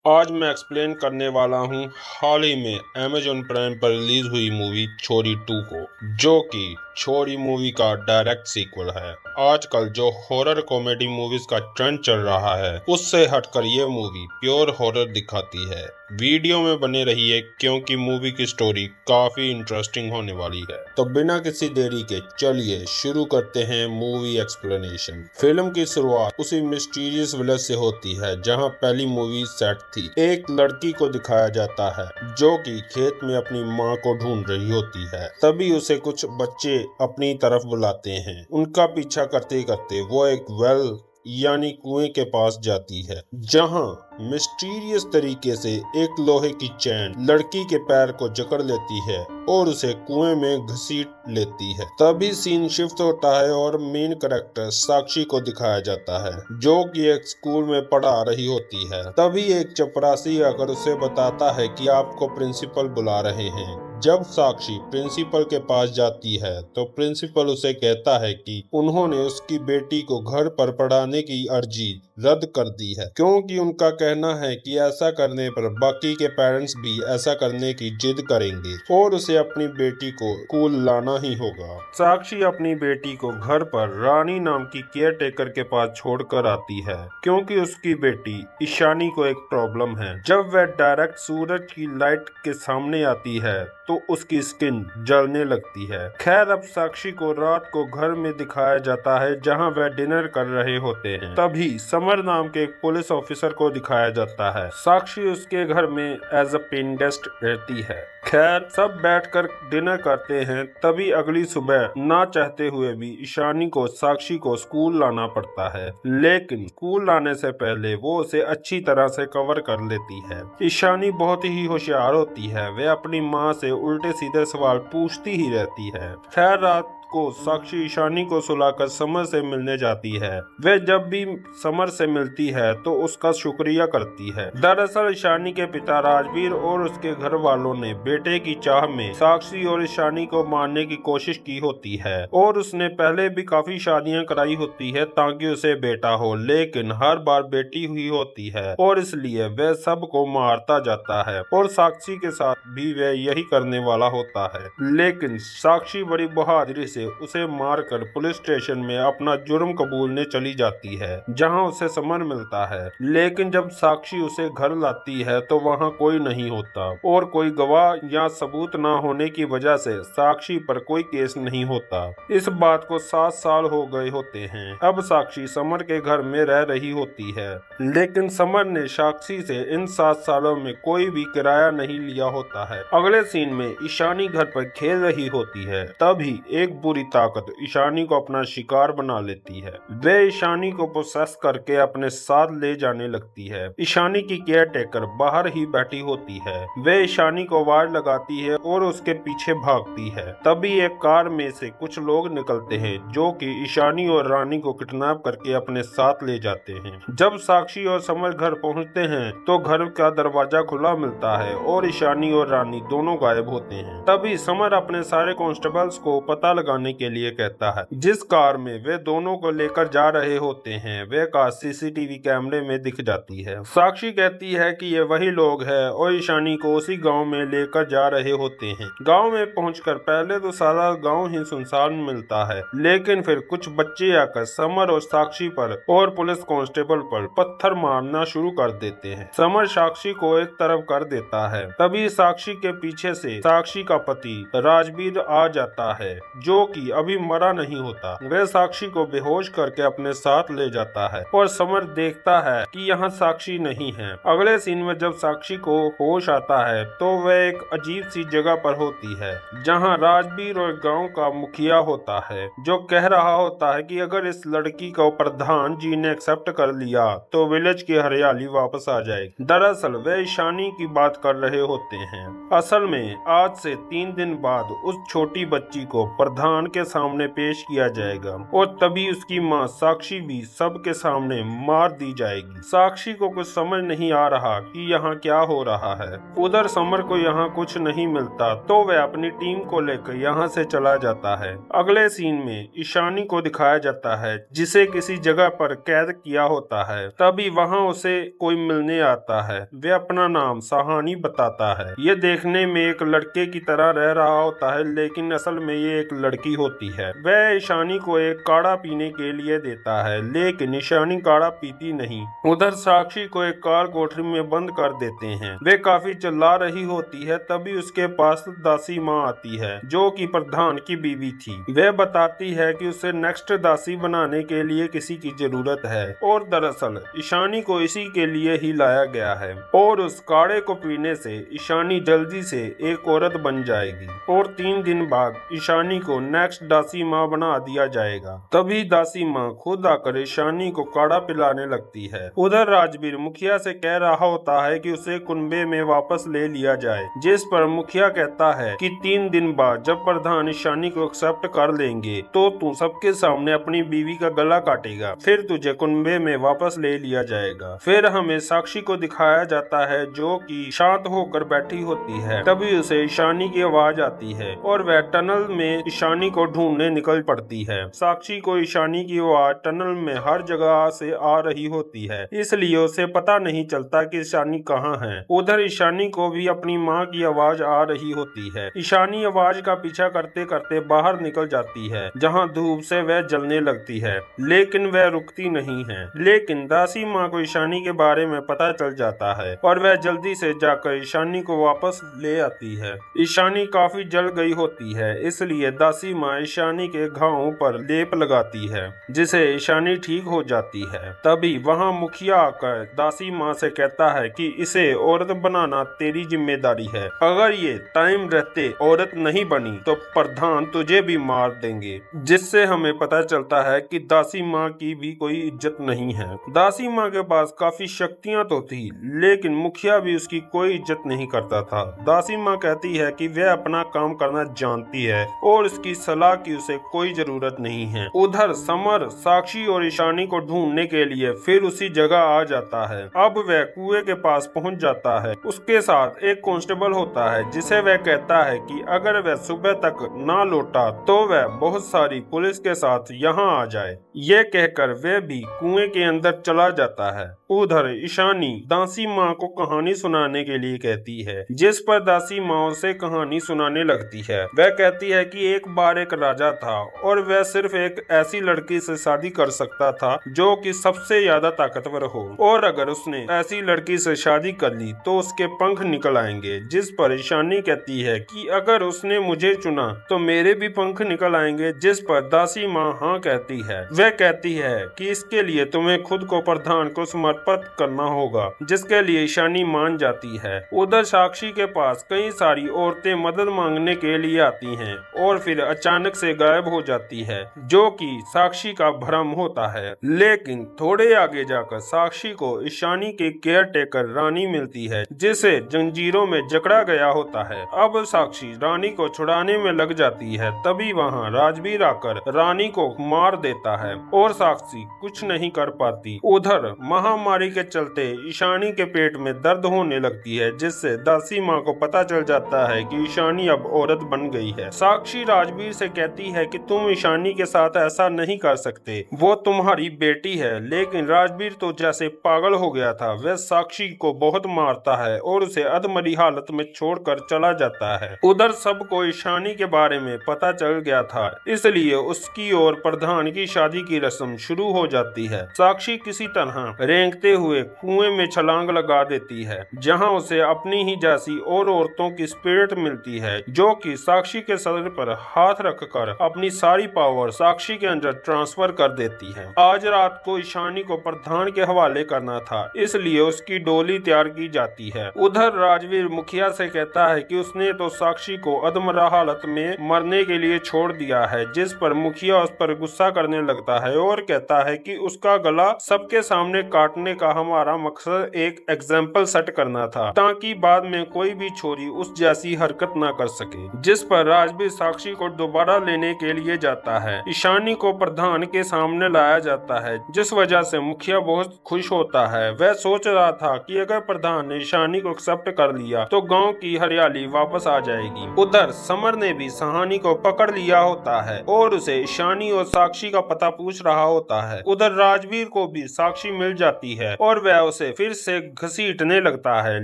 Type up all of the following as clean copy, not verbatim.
आज मैं एक्सप्लेन करने वाला हूँ हाल ही में अमेजोन प्राइम पर रिलीज हुई मूवी छोरी 2 को, जो कि छोरी मूवी का डायरेक्ट सीक्वल है। आजकल जो हॉरर कॉमेडी मूवीज का ट्रेंड चल रहा है, उससे हटकर ये मूवी प्योर हॉरर दिखाती है। वीडियो में बने रहिए क्योंकि मूवी की स्टोरी काफी इंटरेस्टिंग होने वाली है। तो बिना किसी देरी के चलिए शुरू करते हैं मूवी एक्सप्लेनेशन। फिल्म की शुरुआत उसी मिस्टीरियस विलेज से होती है जहां पहली मूवी सेट थी। एक लड़की को दिखाया जाता है जो कि खेत में अपनी मां को ढूंढ रही होती है। तभी उसे कुछ बच्चे अपनी तरफ बुलाते हैं। उनका पीछा करते करते वो एक वेल यानी कुएं के पास जाती है, जहां मिस्टीरियस तरीके से एक लोहे की चैन लड़की के पैर को जकड़ लेती है और उसे कुएं में घसीट लेती है। तभी सीन शिफ्ट होता है और मेन कैरेक्टर साक्षी को दिखाया जाता है, जो कि एक स्कूल में पढ़ा रही होती है। तभी एक चपरासी आकर उसे बताता है कि आपको प्रिंसिपल बुला रहे हैं। जब साक्षी प्रिंसिपल के पास जाती है तो प्रिंसिपल उसे कहता है कि उन्होंने उसकी बेटी को घर पर पढ़ाने की अर्जी रद्द कर दी है, क्योंकि उनका कहना है कि ऐसा करने पर बाकी के पेरेंट्स भी ऐसा करने की जिद करेंगे और उसे अपनी बेटी को स्कूल लाना ही होगा। साक्षी अपनी बेटी को घर पर रानी नाम की केयर टेकर के पास छोड़कर आती है, क्योंकि उसकी बेटी ईशानी को एक प्रॉब्लम है। जब वह डायरेक्ट सूरज की लाइट के सामने आती है तो उसकी स्किन जलने लगती है। खैर, अब साक्षी को रात को घर में दिखाया जाता है जहां वह डिनर कर रहे होते हैं। तभी समर नाम के एक पुलिस ऑफिसर को दिखाया जाता है। साक्षी उसके घर में एज अ पेइंग गेस्ट रहती है। खैर, सब बैठकर डिनर करते हैं। तभी अगली सुबह ना चाहते हुए भी ईशानी को साक्षी को स्कूल लाना पड़ता है, लेकिन स्कूल लाने से पहले वो उसे अच्छी तरह से कवर कर लेती है। ईशानी बहुत ही होशियार होती है। वह अपनी माँ से उल्टे सीधे सवाल पूछती ही रहती है। खैर, रात को साक्षी ईशानी को सुलाकर समर से मिलने जाती है। वह जब भी समर से मिलती है तो उसका शुक्रिया करती है। दरअसल ईशानी के पिता राजवीर और उसके घर वालों ने बेटे की चाह में साक्षी और ईशानी को मारने की कोशिश की होती है और उसने पहले भी काफी शादियां कराई होती है ताकि उसे बेटा हो, लेकिन हर बार बेटी हुई होती है और इसलिए वह सबको मारता जाता है और साक्षी के साथ भी वह यही करने वाला होता है। लेकिन साक्षी बड़ी बहादुरी से उसे मारकर पुलिस स्टेशन में अपना जुर्म कबूलने चली जाती है, जहां उसे समर मिलता है। लेकिन जब साक्षी उसे घर लाती है तो वहां कोई नहीं होता और कोई गवाह या सबूत न होने की वजह से साक्षी पर कोई केस नहीं होता। इस बात को 7 साल हो गए होते हैं। अब साक्षी समर के घर में रह रही होती है, लेकिन समर ने साक्षी से इन 7 सालों में कोई भी किराया नहीं लिया होता है। अगले सीन में ईशानी घर पर खेल रही होती है। तभी एक बुरी ताकत ईशानी को अपना शिकार बना लेती है। वे ईशानी को पोसेस करके अपने साथ ले जाने लगती है। ईशानी की केयर टेकर बाहर ही बैठी होती है। वे ईशानी को आवाज लगाती है और उसके पीछे भागती है। तभी एक कार में से कुछ लोग निकलते हैं जो कि ईशानी और रानी को किडनैप करके अपने साथ ले जाते हैं। जब साक्षी और समर घर पहुंचते हैं तो घर का दरवाजा खुला मिलता है और ईशानी और रानी दोनों गायब होते हैं। तभी समर अपने सारे कांस्टेबल्स को पता लगाने के लिए कहता है। जिस कार में वे दोनों को लेकर जा रहे होते हैं वे कार सीसीटीवी कैमरे में दिख जाती है। साक्षी कहती है कि ये वही लोग हैं और ईशानी को उसी गांव में लेकर जा रहे होते हैं। गांव में पहुंचकर पहले तो सारा गांव ही सुनसान मिलता है, लेकिन फिर कुछ बच्चे आकर समर और साक्षी पर और पुलिस कांस्टेबल पर पत्थर मारना शुरू कर देते हैं। समर साक्षी को एक तरफ कर देता है। तभी साक्षी के पीछे से साक्षी का पति राजवीर आ जाता है, जो कि अभी मरा नहीं होता। वह साक्षी को बेहोश करके अपने साथ ले जाता है और समर देखता है कि यहाँ साक्षी नहीं है। अगले सीन में जब साक्षी को होश आता है तो वह एक अजीब सी जगह पर होती है, जहाँ राजवीर और गांव का मुखिया होता है, जो कह रहा होता है कि अगर इस लड़की को प्रधान जी ने एक्सेप्ट कर लिया तो विलेज की हरियाली वापस आ जाएगी। दरअसल वे ईशानी की बात कर रहे होते हैं। असल में आज से 3 दिन बाद उस छोटी बच्ची को प्रधान प्रधान के सामने पेश किया जाएगा और तभी उसकी माँ साक्षी भी सबके सामने मार दी जाएगी। साक्षी को कुछ समझ नहीं आ रहा कि यहाँ क्या हो रहा है। उधर समर को यहाँ कुछ नहीं मिलता तो वह अपनी टीम को लेकर यहाँ से चला जाता है। अगले सीन में ईशानी को दिखाया जाता है जिसे किसी जगह पर कैद किया होता है। तभी वहाँ उसे कोई मिलने आता है। वे अपना नाम सहानी बताता है। ये देखने में एक लड़के की तरह रह रहा होता है लेकिन असल में ये एक लड़की होती है। वह ईशानी को एक काढ़ा पीने के लिए देता है लेकिन ईशानी काढ़ा पीती नहीं। उधर साक्षी को एक कार कोठरी में बंद कर देते हैं। वे काफी चिल्ला रही होती है। तभी उसके पास दासी माँ आती है जो कि प्रधान की बीवी थी। वह बताती है कि उसे नेक्स्ट दासी बनाने के लिए किसी की जरूरत है और दरअसल ईशानी को इसी के लिए ही लाया गया है और उस काढ़े को पीने से ईशानी जल्दी से एक औरत बन जाएगी और 3 दिन बाद ईशानी को नेक्स्ट दासी माँ बना दिया जाएगा। तभी दासी माँ खुद आकर ईशानी को काढ़ा पिलाने लगती है। उधर राजवीर मुखिया से कह रहा होता है कि उसे कुनबे में वापस ले लिया जाए, जिस पर मुखिया कहता है कि 3 दिन बाद जब प्रधान ईशानी को एक्सेप्ट कर लेंगे तो तू सबके सामने अपनी बीवी का गला काटेगा, फिर तुझे कुनबे में वापस ले लिया जाएगा। फिर हमें साक्षी को दिखाया जाता है जो कि शांत होकर बैठी होती है। तभी उसे ईशानी की आवाज आती है और वह टनल में ईशानी को ढूंढने निकल पड़ती है। साक्षी को ईशानी की आवाज टनल में हर जगह से आ रही होती है, इसलिए उसे पता नहीं चलता कि ईशानी कहाँ है। उधर ईशानी को भी अपनी माँ की आवाज आ रही होती है। ईशानी आवाज का पीछा करते करते बाहर निकल जाती है जहाँ धूप से वह जलने लगती है लेकिन वह रुकती नहीं है। लेकिन दासी माँ को ईशानी के बारे में पता चल जाता है और वह जल्दी से जाकर ईशानी को वापस ले आती है। ईशानी काफी जल गई होती है इसलिए दासी माँ ईशानी के घावों पर लेप लगाती है जिसे ईशानी ठीक हो जाती है। तभी वहाँ मुखिया आकर दासी माँ से कहता है कि इसे औरत बनाना तेरी जिम्मेदारी है। अगर ये टाइम रहते औरत नहीं बनी तो प्रधान तुझे भी मार देंगे। जिससे हमें पता चलता है कि दासी माँ की भी कोई इज्जत नहीं है। दासी माँ के पास काफी शक्तियाँ तो थी लेकिन मुखिया भी उसकी कोई इज्जत नहीं करता था। दासी माँ कहती है कि वह अपना काम करना जानती है और उसकी सलाह की उसे कोई जरूरत नहीं है। उधर समर साक्षी और ईशानी को ढूंढने के लिए फिर उसी जगह आ जाता है। अब वह कुएं के पास पहुंच जाता है। उसके साथ एक कांस्टेबल होता है जिसे वह कहता है कि अगर वह सुबह तक ना लौटा तो वह बहुत सारी पुलिस के साथ यहाँ आ जाए। ये कहकर वह भी कुएं के अंदर चला जाता है। उधर ईशानी दासी माँ को कहानी सुनाने के लिए कहती है जिस पर दासी माँ उसे कहानी सुनाने लगती है। वह कहती है कि एक बार एक राजा था और वह सिर्फ एक ऐसी लड़की से शादी कर सकता था जो कि सबसे ज्यादा ताकतवर हो और अगर उसने ऐसी लड़की से शादी कर ली तो उसके पंख निकल आएंगे। जिस पर ईशानी कहती है कि अगर उसने मुझे चुना तो मेरे भी पंख निकल आएंगे। जिस पर दासी माँ हाँ कहती है। वह कहती है कि इसके लिए तुम्हें खुद को प्रधान को समर्पित करना होगा, जिसके लिए ईशानी मान जाती है। उधर साक्षी के पास कई सारी औरतें मदद मांगने के लिए आती हैं और फिर अचानक से गायब हो जाती है जो कि साक्षी का भ्रम होता है। लेकिन थोड़े आगे जाकर साक्षी को ईशानी के केयर टेकर रानी मिलती है जिसे जंजीरों में जकड़ा गया होता है। अब साक्षी रानी को छुड़ाने में लग जाती है। तभी वहाँ राजवीर आकर रानी को मार देता है और साक्षी कुछ नहीं कर पाती। उधर महामारी के चलते ईशानी के पेट में दर्द होने लगती है जिससे दासी माँ को पता चल जाता है कि ईशानी अब औरत बन गई है। साक्षी राजवीर से कहती है कि तुम ईशानी के साथ ऐसा नहीं कर सकते, वो तुम्हारी बेटी है। लेकिन राजवीर तो जैसे पागल हो गया था। वह साक्षी को बहुत मारता है और उसे अधमरी हालत में छोड़कर चला जाता है। उधर सबको ईशानी के बारे में पता चल गया था इसलिए उसकी और प्रधान की शादी की रस्म शुरू हो जाती है। साक्षी किसी तरह रेंगते हुए कुएं में छलांग लगा देती है जहां उसे अपनी ही जैसी और औरतों की स्पिरिट मिलती है जो कि साक्षी के सर पर हाथ रखकर अपनी सारी पावर साक्षी के अंदर ट्रांसफर कर देती है। आज रात को ईशानी को प्रधान के हवाले करना था इसलिए उसकी डोली तैयार की जाती है। उधर राजवीर मुखिया से कहता है कि उसने तो साक्षी को अधमरा हालत में मरने के लिए छोड़ दिया है। जिस पर मुखिया उस पर गुस्सा करने लगता है और कहता है कि उसका गला सबके सामने काटने का हमारा मकसद एक एग्जाम्पल सेट करना था ताकि बाद में कोई भी छोरी उस जैसी हरकत ना कर सके। जिस पर राजवीर साक्षी को दोबारा लेने के लिए जाता है। ईशानी को प्रधान के सामने लाया जाता है, जिस वजह से मुखिया बहुत खुश होता है। वह सोच रहा था कि अगर प्रधान ने ईशानी को एक्सेप्ट कर लिया तो गांव की हरियाली वापस आ जाएगी। उधर समर ने भी सहानी को पकड़ लिया होता है और उसे ईशानी और साक्षी का पता पूछ रहा होता है। उधर राजवीर को भी साक्षी मिल जाती है और वह उसे फिर से घसीटने लगता है,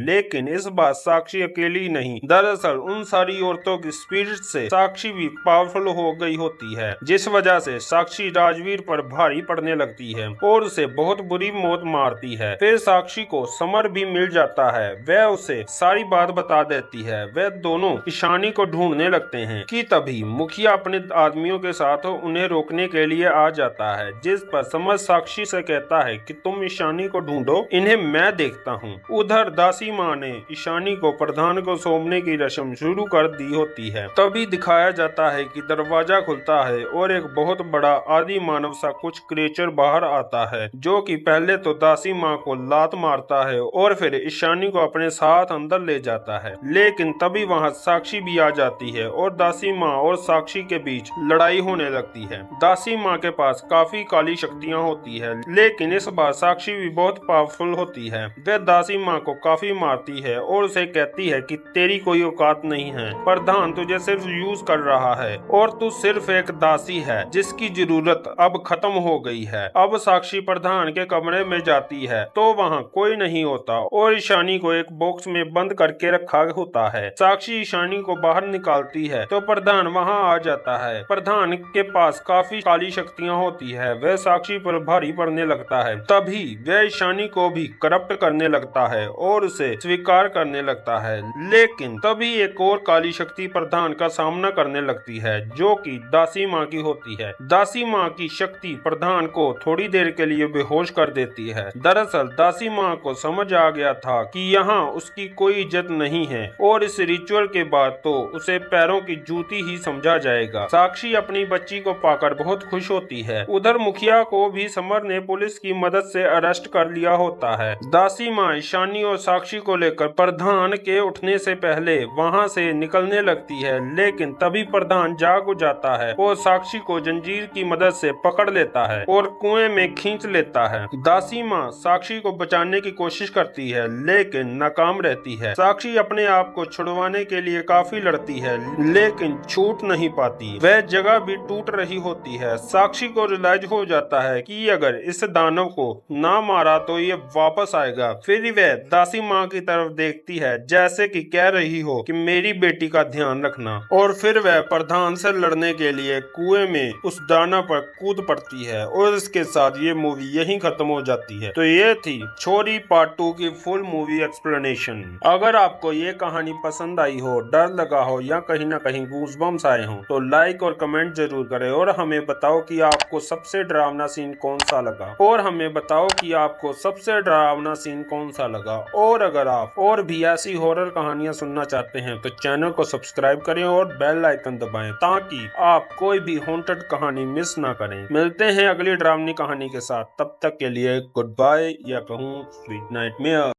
लेकिन इस बार साक्षी अकेली नहीं। दरअसल उन सारी औरतों की स्पिरिट से साक्षी भी पावरफुल हो गई होती है, जिस वजह से साक्षी राजवीर पर भारी पड़ने लगती है और उसे बहुत बुरी मौत मारती है। फिर साक्षी को समर भी मिल जाता है, वह उसे सारी बात बता देती है। वह दोनों ईशानी को ढूंढने लगते हैं कि तभी मुखिया अपने आदमियों के साथ उन्हें रोकने के लिए आ जाता है, जिस पर समर साक्षी से कहता है कि तुम ईशानी को ढूंढो, इन्हें मैं देखता हूँ। उधर दासी माँ ने ईशानी को प्रधान को सौंपने की रस्म शुरू कर दी होती है। तभी दिखाया जाता है कि दरवाजा खुलता है और एक बहुत बड़ा आदि मानव सा कुछ क्रिएचर बाहर आता है, जो कि पहले तो दासी माँ को लात मारता है और फिर ईशानी को अपने साथ अंदर ले जाता है। लेकिन तभी वहाँ साक्षी भी आ जाती है और दासी माँ और साक्षी के बीच लड़ाई होने लगती है। दासी माँ के पास काफी काली शक्तियाँ होती है, लेकिन इस बार साक्षी भी बहुत पावरफुल होती है। वह दासी माँ को काफी मारती है और उसे कहती है कि तेरी कोई औकात नहीं है, प्रधान तुझे सिर्फ यूज कर रहा है और तू सिर्फ एक दासी है जिसकी जरूरत अब खत्म हो गई है। अब साक्षी प्रधान के कमरे में जाती है तो वहाँ कोई नहीं होता और ईशानी को एक बॉक्स में बंद करके रखा होता है। साक्षी ईशानी को बाहर निकालती है तो प्रधान वहाँ आ जाता है। प्रधान के पास काफी काली शक्तियाँ होती है, वह साक्षी पर भारी पड़ने लगता है। तभी वह ईशानी को भी करप्ट करने लगता है और उसे स्वीकार करने लगता है। लेकिन तभी एक और काली शक्ति प्रधान का सामना करने लगती है, जो कि दासी माँ की होती है। दासी माँ की शक्ति प्रधान को थोड़ी देर के लिए बेहोश कर देती है। दरअसल दासी माँ को समझ आ गया था कि यहाँ उसकी कोई इज्जत नहीं है और इस रिचुअल के बाद तो उसे पैरों की जूती ही समझा जाएगा। साक्षी अपनी बच्ची को पाकर बहुत खुश होती है। उधर मुखिया को भी समर ने पुलिस की मदद से अरेस्ट कर लिया होता है। दासी माँ ईशानी और साक्षी को लेकर प्रधान के उठने से पहले वहाँ से निकलने लगती है, लेकिन तभी प्रधान जाग जाता है और साक्षी को जंजीर की मदद से पकड़ लेता है और कुएं में खींच लेता है। दासी माँ साक्षी को बचाने की कोशिश करती है, लेकिन नाकाम रहती है। साक्षी अपने आप को छुड़वाने के लिए काफी लड़ती है, लेकिन छूट नहीं पाती। वह जगह भी टूट रही होती है। साक्षी को रियलाइज हो जाता है कि अगर इस दानव को ना मारा तो ये वापस आएगा। फिर वह दासी माँ की तरफ देखती है, जैसे कि कह रही हो कि मेरी बेटी का ध्यान रखना, और फिर वह प्रधान से लड़ने के लिए कुएं में उस दानव पर कूद पड़ती है और इसके साथ ये मूवी यहीं खत्म हो जाती है। तो ये थी छोरी पार्ट 2 की फुल मूवी एक्सप्लेनेशन। अगर आपको ये कहानी पसंद आई हो, डर लगा हो या कहीं ना कहीं गूज़बम्स आए हो तो लाइक और कमेंट जरूर करें और हमें बताओ कि आपको सबसे डरावना सीन कौन सा लगा और अगर आप और भी ऐसी हॉरर कहानियां सुनना चाहते हैं तो चैनल को सब्सक्राइब करें और बेल आइकन दबाएं ताकि आप कोई भी हॉन्टेड कहानी मिस ना करें। मिलते हैं अगली डरावनी कहानी के साथ, तब तक के लिए गुड बाय या कहूँ स्वीट नाइटमेयर।